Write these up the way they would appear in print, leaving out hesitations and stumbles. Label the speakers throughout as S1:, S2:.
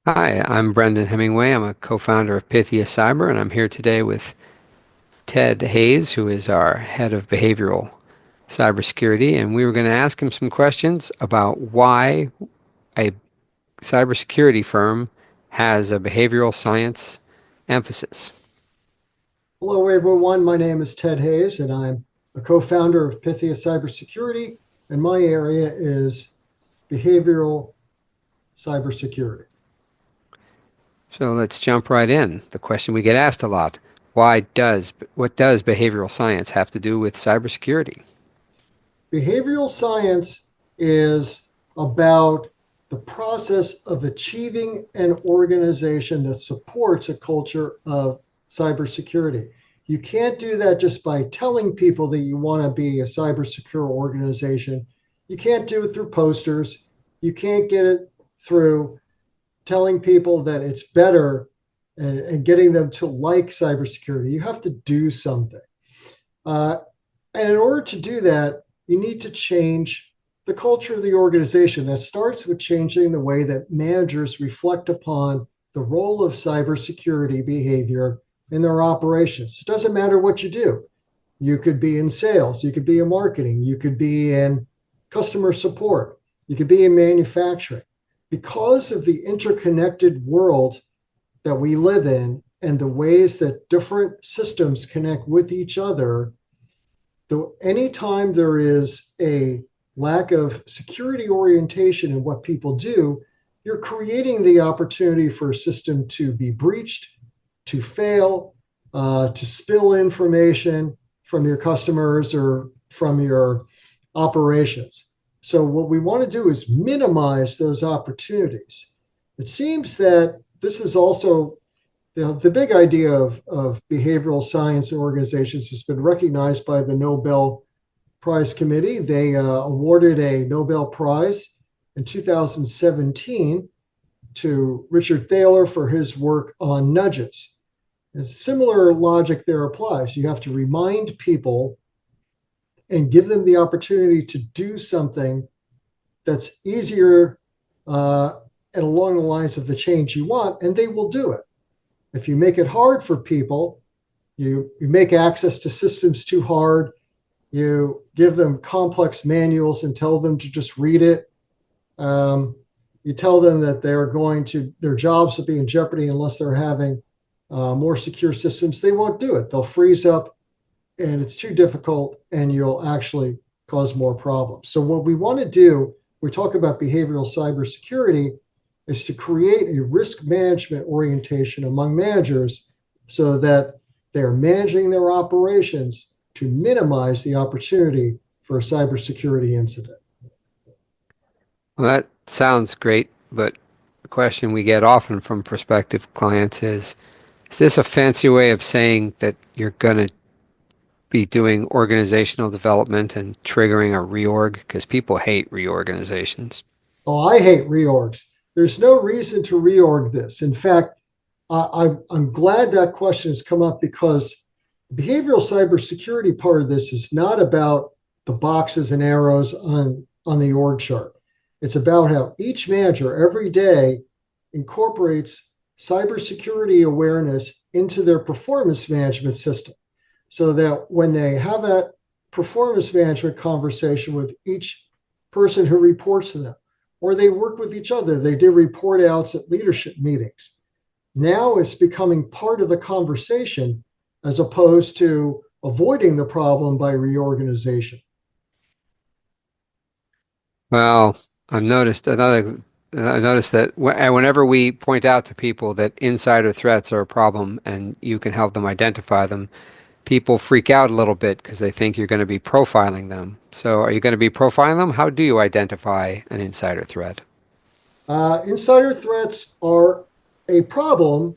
S1: Hi, I'm Brendan Hemingway. I'm a co-founder of Pythia Cyber, and I'm here today with Ted Hayes, who is our head of behavioral cybersecurity. And we were going to ask him some questions about why a cybersecurity firm has a behavioral science emphasis.
S2: Hello, everyone. My name is Ted Hayes, and I'm a co-founder of Pythia Cybersecurity, and my area is behavioral cybersecurity.
S1: So let's jump right in. The question we get asked a lot, what does behavioral science have to do with cybersecurity?
S2: Behavioral science is about the process of achieving an organization that supports a culture of cybersecurity. You can't do that just by telling people that you want to be a cybersecure organization. You can't do it through posters. You can't get it through telling people that it's better and getting them to like cybersecurity. You have to do something. Uh, and in order to do that, you need to change the culture of the organization. That starts with changing the way that managers reflect upon the role of cybersecurity behavior in their operations. It doesn't matter what you do. You could be in sales, you could be in marketing, you could be in customer support, you could be in manufacturing. Because of the interconnected world that we live in and the ways that different systems connect with each other, anytime there is a lack of security orientation in what people do, you're creating the opportunity for a system to be breached, to fail, to spill information from your customers or from your operations. So, what we want to do is minimize those opportunities. It seems that this is also the big idea of behavioral science organizations has been recognized by the Nobel Prize Committee. They awarded a Nobel Prize in 2017 to Richard Thaler for his work on nudges. And similar logic there applies. You have to remind people and give them the opportunity to do something that's easier and along the lines of the change you want, and they will do it. If you make it hard for people, you make access to systems too hard, you give them complex manuals and tell them to just read it. Um, you tell them that their jobs will be in jeopardy unless they're having more secure systems. They won't do it. They'll freeze up and it's too difficult and you'll actually cause more problems. So what we want to do, we talk about behavioral cybersecurity, is to create a risk management orientation among managers so that they're managing their operations to minimize the opportunity for a cybersecurity incident.
S1: Well, that sounds great, but the question we get often from prospective clients is this a fancy way of saying that you're going to be doing organizational development and triggering a reorg? Because people hate reorganizations.
S2: Oh, I hate reorgs. There's no reason to reorg this. In fact, I'm glad that question has come up because the behavioral cybersecurity part of this is not about the boxes and arrows on the org chart. It's about how each manager every day incorporates cybersecurity awareness into their performance management system so that when they have that performance management conversation with each person who reports to them, or they work with each other, they do report outs at leadership meetings. Now it's becoming part of the conversation as opposed to avoiding the problem by reorganization.
S1: Well, I noticed that whenever we point out to people that insider threats are a problem and you can help them identify them, people freak out a little bit because they think you're going to be profiling them. So are you going to be profiling them? How do you identify an insider threat?
S2: Insider threats are a problem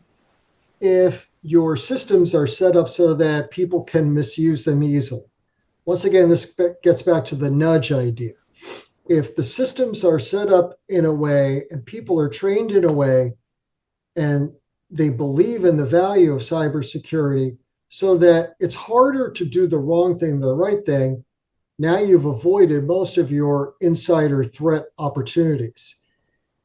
S2: if your systems are set up so that people can misuse them easily. Once again, this gets back to the nudge idea. If the systems are set up in a way and people are trained in a way and they believe in the value of cybersecurity so that it's harder to do the wrong thing than the right thing, now you've avoided most of your insider threat opportunities.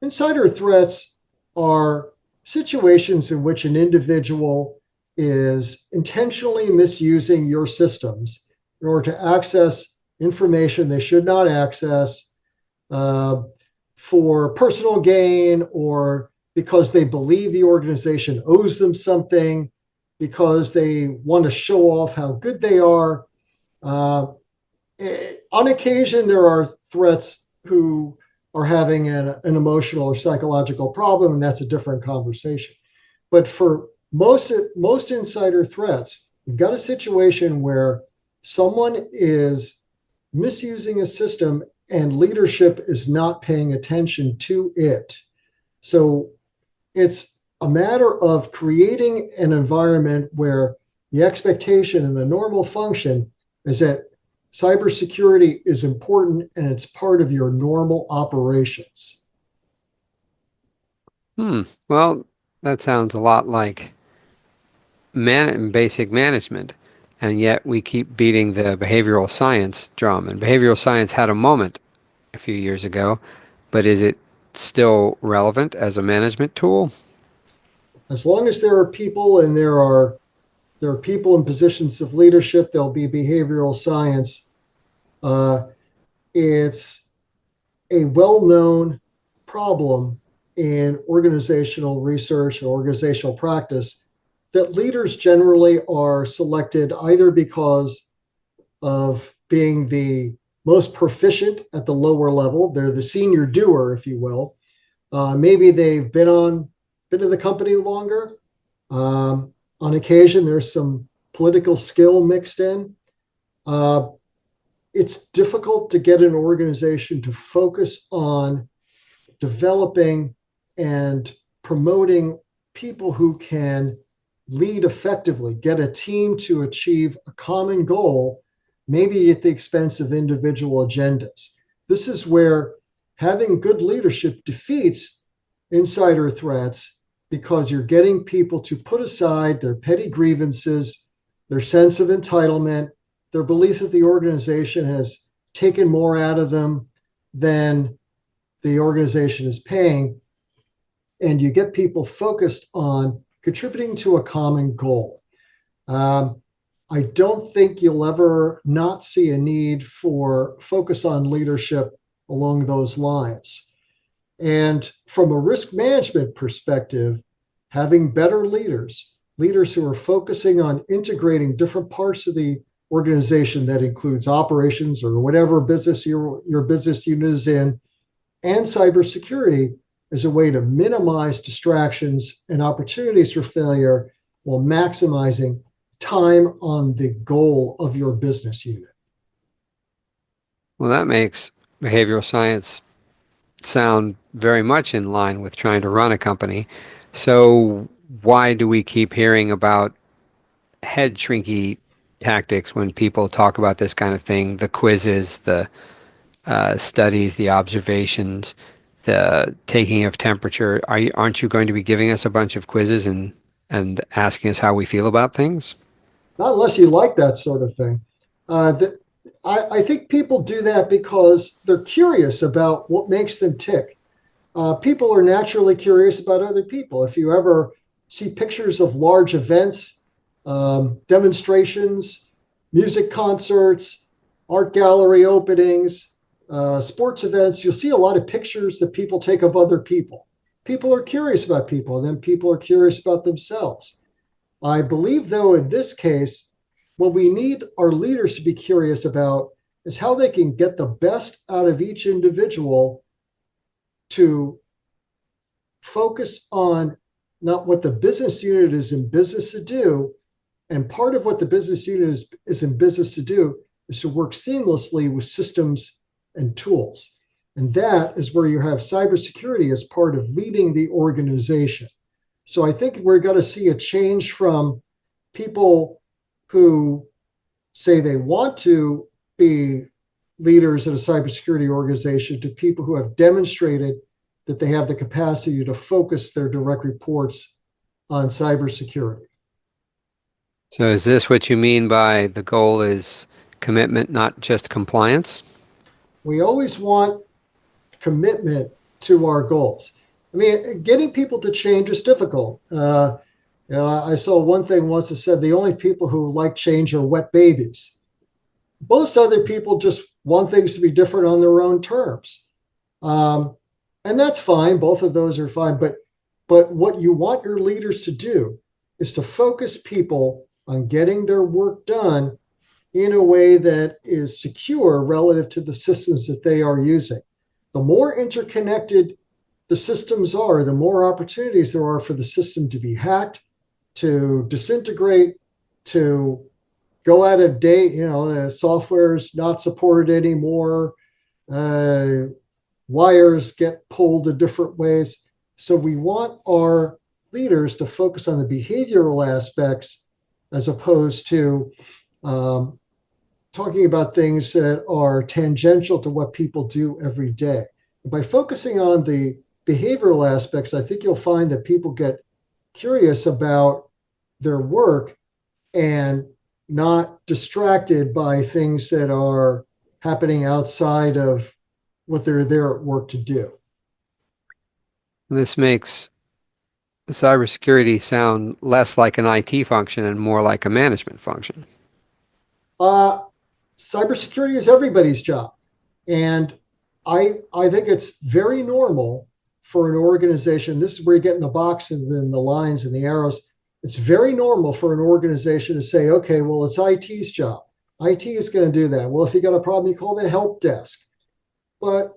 S2: Insider threats are situations in which an individual is intentionally misusing your systems in order to access information they should not access, uh, for personal gain, or because they believe the organization owes them something, because they want to show off how good they are. Uh, on occasion, there are threats who are having an emotional or psychological problem, and that's a different conversation. But for most insider threats, you've got a situation where someone is misusing a system and leadership is not paying attention to it. So it's a matter of creating an environment where the expectation and the normal function is that cybersecurity is important and it's part of your normal operations.
S1: Well, that sounds a lot like basic management, and yet we keep beating the behavioral science drum. And behavioral science had a moment a few years ago, but is it still relevant as a management tool?
S2: As long as there are people and there are people in positions of leadership, there'll be behavioral science. Uh, it's a well-known problem in organizational research and organizational practice that leaders generally are selected either because of being the most proficient at the lower level. They're the senior doer, if you will. Maybe they've been in the company longer. On occasion, there's some political skill mixed in. Uh, it's difficult to get an organization to focus on developing and promoting people who can lead effectively, get a team to achieve a common goal, maybe at the expense of individual agendas. This is where having good leadership defeats insider threats, because you're getting people to put aside their petty grievances, their sense of entitlement, their belief that the organization has taken more out of them than the organization is paying, and you get people focused on contributing to a common goal. Um, I don't think you'll ever not see a need for focus on leadership along those lines. And from a risk management perspective, having better leaders, leaders who are focusing on integrating different parts of the organization, that includes operations or whatever business your business unit is in, and cybersecurity, as a way to minimize distractions and opportunities for failure while maximizing time on the goal of your business unit.
S1: Well, that makes behavioral science sound very much in line with trying to run a company. So why do we keep hearing about head shrinky tactics when people talk about this kind of thing? The quizzes, the studies, the observations, the taking of temperature. Aren't you going to be giving us a bunch of quizzes and asking us how we feel about things?
S2: Not unless you like that sort of thing. I think people do that because they're curious about what makes them tick. People are naturally curious about other people. If you ever see pictures of large events, demonstrations, music concerts, art gallery openings, sports events, you'll see a lot of pictures that people take of other people. People are curious about people, and then people are curious about themselves. I believe, though, in this case, what we need our leaders to be curious about is how they can get the best out of each individual to focus on not what the business unit is in business to do. And part of what the business unit is in business to do is to work seamlessly with systems and tools. And that is where you have cybersecurity as part of leading the organization. So I think we're going to see a change from people who say they want to be leaders in a cybersecurity organization to people who have demonstrated that they have the capacity to focus their direct reports on cybersecurity.
S1: So is this what you mean by the goal is commitment, not just compliance?
S2: We always want commitment to our goals. I mean, getting people to change is difficult. I saw one thing once that said the only people who like change are wet babies. Most other people just want things to be different on their own terms. Um, and that's fine. Both of those are fine. But what you want your leaders to do is to focus people on getting their work done in a way that is secure relative to the systems that they are using. The more interconnected the systems are, the more opportunities there are for the system to be hacked, to disintegrate, to go out of date. The software is not supported anymore. Uh, Wires get pulled in different ways. So we want our leaders to focus on the behavioral aspects as opposed to um, talking about things that are tangential to what people do every day. By focusing on the behavioral aspects, I think you'll find that people get curious about their work and not distracted by things that are happening outside of what they're there at work to do.
S1: This makes cybersecurity sound less like an IT function and more like a management function.
S2: Uh, Cybersecurity is everybody's job. And I think it's very normal for an organization. This is where you get in the box and then the lines and the arrows. It's very normal for an organization to say, okay, well, it's IT's job. IT is going to do that. Well, if you got a problem, you call the help desk. But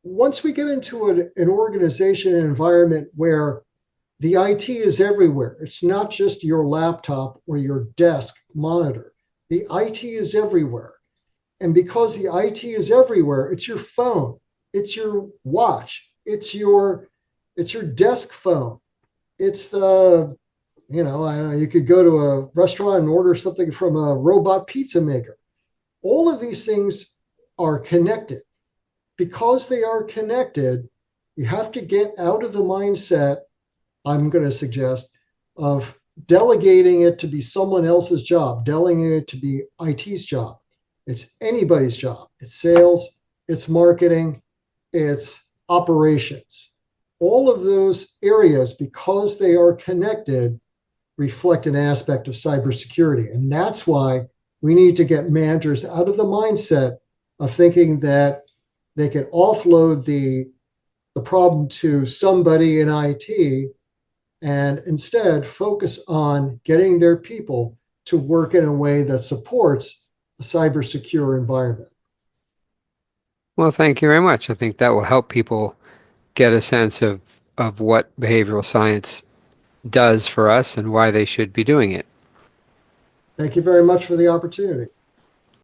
S2: once we get into an organization and environment where the IT is everywhere, it's not just your laptop or your desk monitor. The IT is everywhere. And because the IT is everywhere, it's your phone, it's your watch, it's your desk phone. It's the, I don't know, you could go to a restaurant and order something from a robot pizza maker. All of these things are connected. Because they are connected, you have to get out of the mindset, I'm going to suggest, of delegating it to be someone else's job, delegating it to be IT's job. It's anybody's job. It's sales, it's marketing, it's operations. All of those areas, because they are connected, reflect an aspect of cybersecurity. And that's why we need to get managers out of the mindset of thinking that they can offload the problem to somebody in IT and instead focus on getting their people to work in a way that supports a cyber secure environment.
S1: Well, thank you very much. I think that will help people get a sense of what behavioral science does for us and why they should be doing it.
S2: Thank you very much for the opportunity.